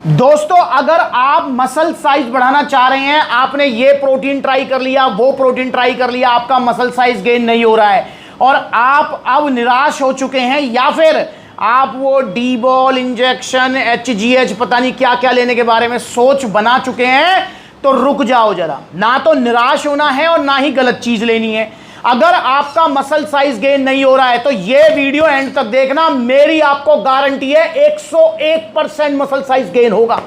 दोस्तों अगर आप मसल साइज बढ़ाना चाह रहे हैं, आपने ये प्रोटीन ट्राई कर लिया, वो प्रोटीन ट्राई कर लिया, आपका मसल साइज गेन नहीं हो रहा है और आप अब निराश हो चुके हैं, या फिर आप वो डी बॉल इंजेक्शन HGH पता नहीं क्या क्या लेने के बारे में सोच बना चुके हैं, तो रुक जाओ जरा। ना तो निराश होना है और ना ही गलत चीज लेनी है। अगर आपका मसल साइज गेन नहीं हो रहा है तो ये वीडियो एंड तक देखना, मेरी आपको गारंटी है 101% मसल साइज गेन होगा।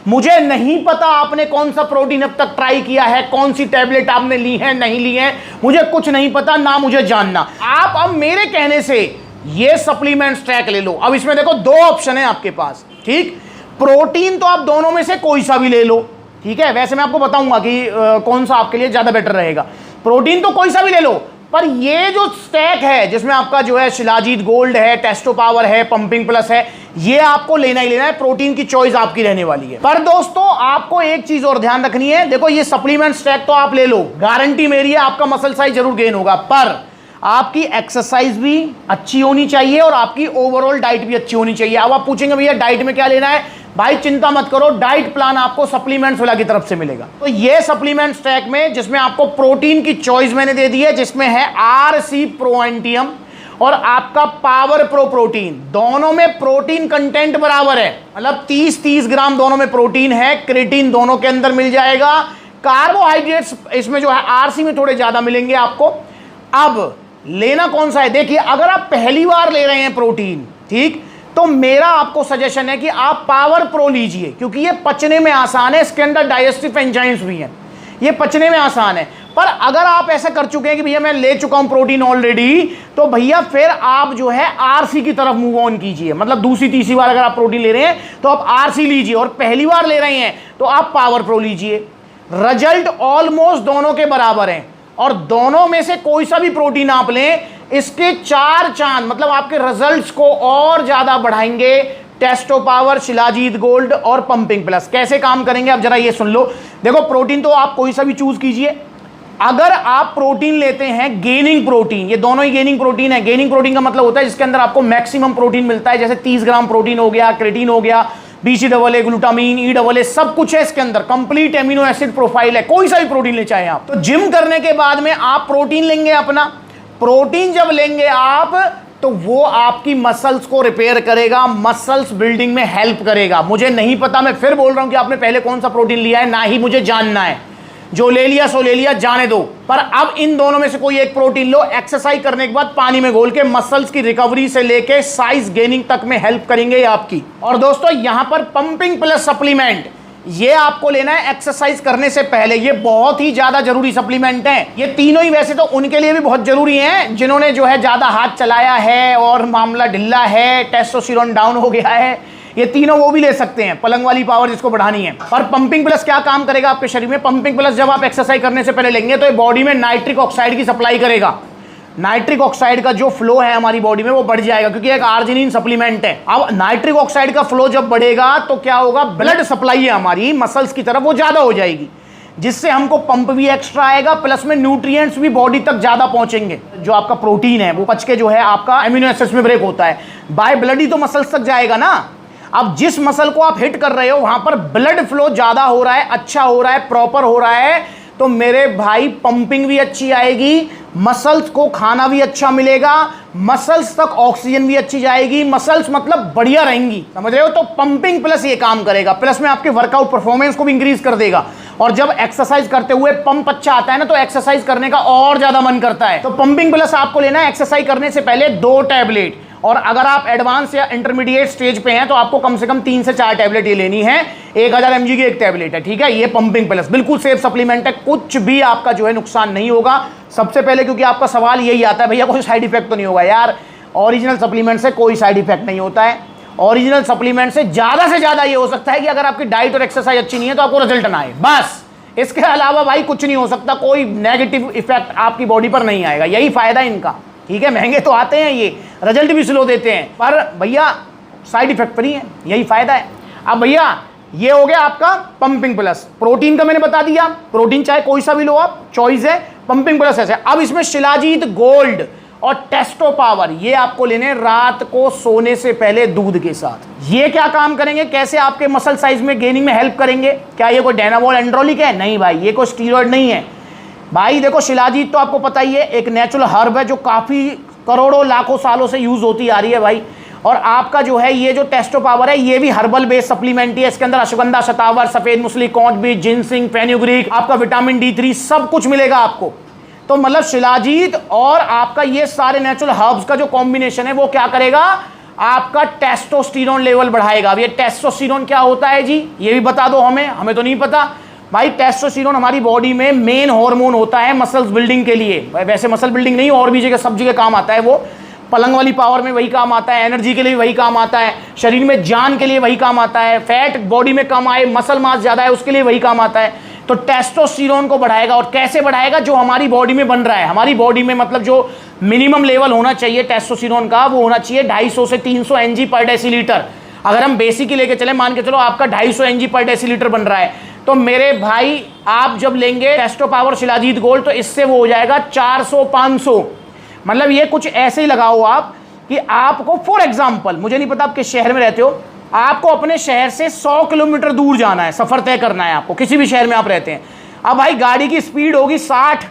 मुझे नहीं पता आपने कौन सा प्रोटीन अब तक ट्राई किया है, कौन सी टैबलेट आपने ली है नहीं ली है, मुझे कुछ नहीं पता, ना मुझे जानना। आप अब मेरे कहने से ये सप्लीमेंट्स ट्रैक ले लो। अब इसमें देखो दो ऑप्शन है आपके पास, ठीक। प्रोटीन तो आप दोनों में से कोई सा भी ले लो, ठीक है। वैसे मैं आपको बताऊंगा कि कौन सा आपके लिए ज्यादा बेटर रहेगा। प्रोटीन तो कोई सा भी ले लो, पर ये जो स्टैक है जिसमें आपका जो है शिलाजीत गोल्ड है, टेस्टो पावर है, पंपिंग प्लस है, ये आपको लेना ही लेना है। प्रोटीन की चॉइस आपकी रहने वाली है। पर दोस्तों आपको एक चीज और ध्यान रखनी है, देखो ये सप्लीमेंट स्टैक तो आप ले लो, गारंटी मेरी है आपका मसल साइज जरूर गेन होगा, पर आपकी एक्सरसाइज भी अच्छी होनी चाहिए और आपकी ओवरऑल डाइट भी अच्छी होनी चाहिए। अब आप पूछेंगे भैया डाइट में क्या लेना है, भाई चिंता मत करो, डाइट प्लान आपको सप्लीमेंट्स वाला की तरफ से मिलेगा। तो ये सप्लीमेंट स्टैक में जिसमें आपको प्रोटीन की चॉइस मैंने दे दी है, जिसमें है RC प्रो एंटियम और आपका पावर प्रो प्रोटीन। दोनों में प्रोटीन कंटेंट बराबर है, मतलब 30-30 ग्राम दोनों में प्रोटीन है, क्रिएटिन दोनों के अंदर मिल जाएगा, कार्बोहाइड्रेट्स इसमें जो है RC में थोड़े ज्यादा मिलेंगे आपको। अब लेना कौन सा है, देखिए अगर आप पहली बार ले रहे हैं प्रोटीन, ठीक, तो मेरा आपको सजेशन है कि आप पावर प्रो लीजिए, क्योंकि ये पचने में आसान है, इसके अंदर डाइजेस्टिव एंजाइम्स भी हैं, ये पचने में आसान है। पर अगर आप ऐसा कर चुके हैं कि भैया मैं ले चुका हूं प्रोटीन ऑलरेडी, तो भैया फिर आप जो है RC की तरफ मूव ऑन कीजिए। मतलब दूसरी तीसरी बार अगर आप प्रोटीन ले रहे हैं तो आप RC लीजिए, और पहली बार ले रहे हैं तो आप पावर प्रो लीजिए। रिजल्ट ऑलमोस्ट दोनों के बराबर हैं, और दोनों में से कोई सा भी प्रोटीन आप लें, इसके 4 चांद, मतलब आपके रिजल्ट्स को और ज्यादा बढ़ाएंगे टेस्टो पावर, शिलाजीत गोल्ड और पंपिंग प्लस। कैसे काम करेंगे अब जरा ये सुन लो। देखो प्रोटीन तो आप कोई सा भी चूज कीजिए। अगर आप प्रोटीन लेते हैं गेनिंग प्रोटीन, ये दोनों ही गेनिंग प्रोटीन है। गेनिंग प्रोटीन का मतलब होता है जिसके अंदर आपको मैक्सिमम प्रोटीन मिलता है, जैसे 30 ग्राम प्रोटीन हो गया, क्रेटीन हो गया, BCAA, ग्लूटामीन, EAA, सब कुछ है इसके अंदर, कंप्लीट एमिनो एसिड प्रोफाइल है। कोई सा भी प्रोटीन ले चाहे आप। तो जिम करने के बाद में आप प्रोटीन लेंगे अपना, प्रोटीन जब लेंगे आप तो वो आपकी मसल्स को रिपेयर करेगा, मसल्स बिल्डिंग में हेल्प करेगा। मुझे नहीं पता, मैं फिर बोल रहा हूं कि आपने पहले कौन सा प्रोटीन लिया है, ना ही मुझे जानना है। जो ले लिया सो ले लिया, जाने दो। पर अब इन दोनों में से कोई एक प्रोटीन लो, एक्सरसाइज करने के बाद पानी में घोल के, मसल्स की रिकवरी से लेके साइज गेनिंग तक में हेल्प करेंगे आपकी। और दोस्तों यहां पर पंपिंग प्लस सप्लीमेंट, ये आपको लेना है एक्सरसाइज करने से पहले। ये बहुत ही ज्यादा जरूरी सप्लीमेंट है। ये तीनों ही वैसे तो उनके लिए भी बहुत जरूरी हैं जिन्होंने जो है ज्यादा हाथ चलाया है और मामला ढिल्ला है, टेस्टोस्टेरोन डाउन हो गया है, ये तीनों वो भी ले सकते हैं, पलंग वाली पावर जिसको बढ़ानी है। पर पंपिंग प्लस क्या काम करेगा आपके शरीर में, पंपिंग प्लस जब आप एक्सरसाइज करने से पहले लेंगे तो ये बॉडी में नाइट्रिक ऑक्साइड की सप्लाई करेगा। नाइट्रिक ऑक्साइड का जो फ्लो है हमारी बॉडी में वो बढ़ जाएगा, क्योंकि एक आर्जिनिन सप्लीमेंट है। अब नाइट्रिक ऑक्साइड का फ्लो जब बढ़ेगा तो क्या होगा, ब्लड सप्लाई है हमारी मसल्स की तरफ वो ज्यादा हो जाएगी, जिससे हमको पंप भी एक्स्ट्रा आएगा, प्लस में न्यूट्रिएंट्स भी बॉडी तक ज्यादा पहुंचेंगे। जो आपका प्रोटीन है वो पच के जो है आपका एमिनो एसिड्स में ब्रेक होता है, बाय ब्लड ही तो मसल्स तक जाएगा ना। अब जिस मसल को आप हिट कर रहे हो वहां पर ब्लड फ्लो ज्यादा हो रहा है, अच्छा हो रहा है, प्रॉपर हो रहा है, तो मेरे भाई पंपिंग भी अच्छी आएगी, मसल्स को खाना भी अच्छा मिलेगा, मसल्स तक ऑक्सीजन भी अच्छी जाएगी, मसल्स मतलब बढ़िया रहेंगी, समझ रहे हो। तो पंपिंग प्लस ये काम करेगा, प्लस में आपके वर्कआउट परफॉर्मेंस को भी इंक्रीज कर देगा। और जब एक्सरसाइज करते हुए पंप अच्छा आता है ना, तो एक्सरसाइज करने का और ज्यादा मन करता है। तो पंपिंग प्लस आपको लेना है एक्सरसाइज करने से पहले 2 टैबलेट, और अगर आप एडवांस या इंटरमीडिएट स्टेज पे हैं तो आपको कम से कम 3 से 4 टैबलेट ये लेनी है। 1000 mg की एक टैबलेट है, ठीक है। ये पंपिंग प्लस बिल्कुल सेफ सप्लीमेंट है, कुछ भी आपका जो है नुकसान नहीं होगा। सबसे पहले क्योंकि आपका सवाल यही आता है, भैया कोई साइड इफेक्ट तो नहीं होगा। यार ओरिजिनल सप्लीमेंट से कोई साइड इफेक्ट नहीं होता है। ओरिजिनल सप्लीमेंट से ज्यादा ये हो सकता है कि अगर आपकी डाइट और एक्सरसाइज अच्छी नहीं है तो आपको रिजल्ट ना आए, बस। इसके अलावा भाई कुछ नहीं हो सकता, कोई नेगेटिव इफेक्ट आपकी बॉडी पर नहीं आएगा। यही फायदा है इनका, ठीक है। महंगे तो आते हैं, ये रिजल्ट भी स्लो देते हैं, पर भैया साइड इफेक्ट फ्री है, यही फायदा है। अब भैया ये हो गया आपका पंपिंग प्लस। प्रोटीन का मैंने बता दिया, प्रोटीन चाहे कोई सा भी लो आप, चॉइस है। पंपिंग प्लस ऐसे। अब इसमें शिलाजीत गोल्ड और टेस्टो पावर ये आपको लेने रात को सोने से पहले दूध के साथ। ये क्या काम करेंगे, कैसे आपके मसल साइज में गेनिंग में हेल्प करेंगे? क्या ये कोई डायनाबॉल एंड्रोलिक है? नहीं भाई, ये कोई स्टीरॉयड नहीं है भाई। देखो शिलाजीत तो आपको पता ही है, एक नेचुरल हर्ब है जो काफी करोड़ों लाखों सालों से यूज होती आ रही है भाई। और आपका जो है ये जो टेस्टो पावर है ये भी हर्बल बेस्ड सप्लीमेंट है। इसके अंदर अश्वगंधा, शतावर, सफेद मुसली, कौंच बीज, जिनसिंग, फेनुग्रीक, आपका विटामिन D3 सब कुछ मिलेगा आपको। तो मतलब शिलाजीत और आपका ये सारे नेचुरल हर्ब्स का जो कॉम्बिनेशन है वो क्या करेगा, आपका टेस्टोस्टेरोन लेवल बढ़ाएगा। अब ये टेस्टोस्टेरोन क्या होता है जी, ये भी बता दो हमें तो नहीं पता भाई। टेस्टोस्टेरोन हमारी बॉडी में मेन हार्मोन होता है मसल्स बिल्डिंग के लिए। वैसे मसल बिल्डिंग नहीं, और भी जगह सब जगह काम आता है वो। पलंग वाली पावर में वही काम आता है, एनर्जी के लिए वही काम आता है, शरीर में जान के लिए वही काम आता है, फैट बॉडी में कम आए, मसल मास ज्यादा है उसके लिए वही काम आता है। तो टेस्टोस्टेरोन को बढ़ाएगा। और कैसे बढ़ाएगा, जो हमारी बॉडी में बन रहा है, हमारी बॉडी में मतलब जो मिनिमम लेवल होना चाहिए टेस्टोस्टेरोन का वो होना चाहिए 250 से 300 mg पर डेसीलीटर। अगर हम बेसिक ही लेके चले, मान के चलो आपका 250 mg पर डेसीलीटर बन रहा है, तो मेरे भाई आप जब लेंगे टेस्टो पावर शिलाजीत गोल्ड तो इससे वो हो जाएगा 400-500। मतलब ये कुछ ऐसे ही लगाओ आप कि आपको फॉर एग्जाम्पल, मुझे नहीं पता आप किस शहर में रहते हो, आपको अपने शहर से 100 किलोमीटर दूर जाना है, सफर तय करना है आपको, किसी भी शहर में आप रहते हैं। अब भाई गाड़ी की स्पीड होगी 60,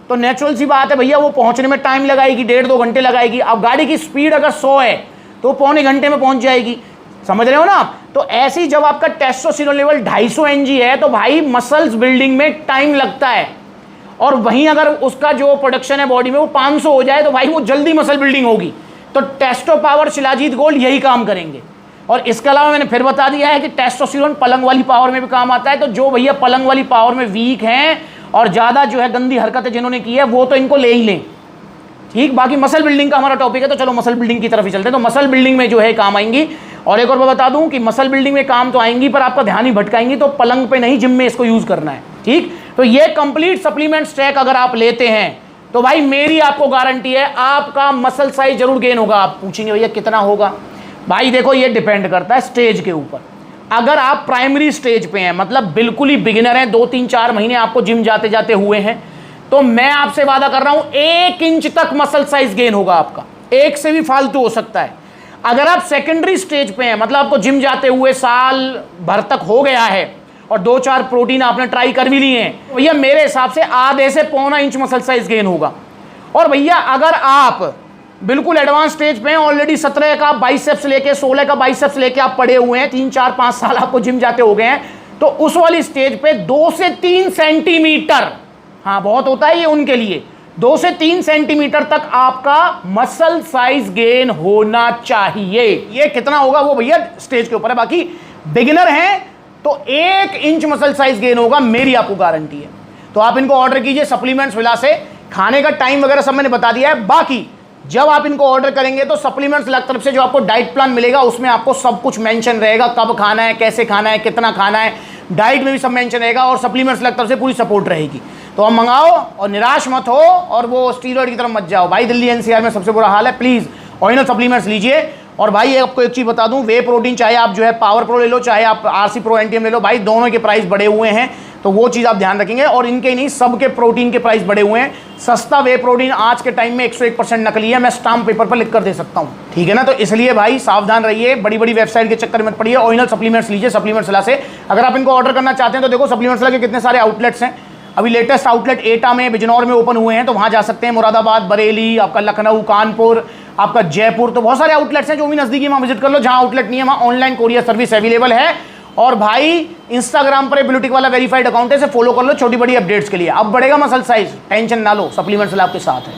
तो नेचुरल सी बात है भैया वो पहुंचने में टाइम लगाएगी, 1.5-2 घंटे लगाएगी। अब गाड़ी की स्पीड अगर 100 है तो पौने घंटे में पहुंच जाएगी, समझ रहे हो ना आप? तो ऐसे ही जब आपका टेस्टोस्टेरोन लेवल 250 mg है तो भाई मसल्स बिल्डिंग में टाइम लगता है। और वहीं अगर उसका जो प्रोडक्शन है बॉडी में वो 500 हो जाए तो भाई वो जल्दी मसल बिल्डिंग होगी। तो टेस्टो पावर शिलाजीत गोल्ड यही काम करेंगे। और इसके अलावा मैंने फिर बता दिया है कि टेस्टोस्टेरोन पलंग वाली पावर में भी काम आता है। तो जो भैया पलंग वाली पावर में वीक हैं और ज़्यादा जो है गंदी हरकतें जिन्होंने की है वो तो इनको ले ही लें, ठीक। बाकी मसल बिल्डिंग का हमारा टॉपिक है तो चलो मसल बिल्डिंग की तरफ ही चलते हैं। तो मसल बिल्डिंग में जो है काम आएंगी। और एक और मैं बता दूं कि मसल बिल्डिंग में काम तो आएंगी पर आपका ध्यान ही भटकाएंगी, तो पलंग पे नहीं, जिम में इसको यूज करना है, ठीक। तो ये कंप्लीट सप्लीमेंट स्टैक अगर आप लेते हैं तो भाई मेरी आपको गारंटी है आपका मसल साइज जरूर गेन होगा। आप पूछेंगे भैया कितना होगा, भाई देखो ये डिपेंड करता है स्टेज के ऊपर। अगर आप प्राइमरी स्टेज पे हैं, मतलब बिल्कुल ही बिगिनर हैं, 2-3-4 महीने आपको जिम जाते जाते हुए हैं, तो मैं आपसे वादा कर रहा हूं 1 इंच तक मसल साइज गेन होगा आपका, 1 से भी फालतू हो सकता है। अगर आप सेकेंडरी स्टेज पे हैं, मतलब आपको जिम जाते हुए साल भर तक हो गया है और 2-4 प्रोटीन आपने ट्राई कर भी लिए हैं, भैया मेरे हिसाब से आधे से पौना इंच मसल साइज गेन होगा। और भैया अगर आप बिल्कुल एडवांस स्टेज पे हैं, ऑलरेडी 17 का बाइसेप्स लेके 16 का बाइसेप्स लेके आप पड़े हुए हैं, 3-4-5 साल आपको जिम जाते हो गए हैं, तो उस वाली स्टेज पे 2 से 3 सेंटीमीटर, हाँ बहुत होता है ये उनके लिए, 2 से 3 सेंटीमीटर तक आपका मसल साइज गेन होना चाहिए। ये कितना होगा वो भैया स्टेज के ऊपर है, बाकी बिगिनर हैं तो 1 इंच मसल साइज गेन होगा, मेरी आपको गारंटी है। तो आप इनको ऑर्डर कीजिए सप्लीमेंट्स विला से। खाने का टाइम वगैरह सब मैंने बता दिया है। बाकी जब आप इनको ऑर्डर करेंगे तो सप्लीमेंट्स लग तरफ से जो आपको डाइट प्लान मिलेगा उसमें आपको सब कुछ मेंशन रहेगा, कब खाना है, कैसे खाना है, कितना खाना है, डाइट में भी सब मेंशन रहेगा और सप्लीमेंट्स लग तरफ से पूरी सपोर्ट रहेगी। तो आप मंगाओ और निराश मत हो और वो स्टीरॉयड की तरफ मत जाओ भाई। दिल्ली एनसीआर में सबसे बुरा हाल है, प्लीज़ ऑरिजिनल सप्लीमेंट्स लीजिए। और भाई आपको एक चीज़ बता दूं, वे प्रोटीन चाहे आप जो है पावर प्रो ले लो, चाहे आप आरसी प्रो एनटीएम ले लो, भाई दोनों के प्राइस बढ़े हुए हैं, तो वो चीज़ आप ध्यान रखेंगे। और इनके नहीं, सबके प्रोटीन के प्राइस बढ़े हुए हैं। सस्ता वे प्रोटीन आज के टाइम में 101% नकली है, मैं स्टाम्प पेपर पर लिख कर दे सकता हूँ, ठीक है ना। तो इसलिए भाई सावधान रहिए, बड़ी बड़ी वेबसाइट के चक्कर में मत पड़िए, ओरिजिनल सप्लीमेंट्स लीजिए सप्लीमेंट्स विला से। अगर आप इनको ऑर्डर करना चाहते हैं तो देखो सप्लीमेंट्स विला के कितने सारे आउटलेट्स हैं। अभी लेटेस्ट आउटलेट एटा में, बिजनौर में ओपन हुए हैं, तो वहाँ जा सकते हैं। मुरादाबाद, बरेली, आपका लखनऊ, कानपुर, आपका जयपुर, तो बहुत सारे आउटलेट्स हैं। जो भी नज़दीकी वहाँ विजिट कर लो। जहाँ आउटलेट नहीं है वहाँ ऑनलाइन कोरियर सर्विस अवेलेबल है। और भाई इंस्टाग्राम पर ब्लूटिक वाला वेरीफाइड अकाउंट है, से फॉलो कर लो छोटी बड़ी अपडेट्स के लिए। अब बढ़ेगा मसल साइज, टेंशन ना लो, सप्लीमेंट्स विला आपके साथ है।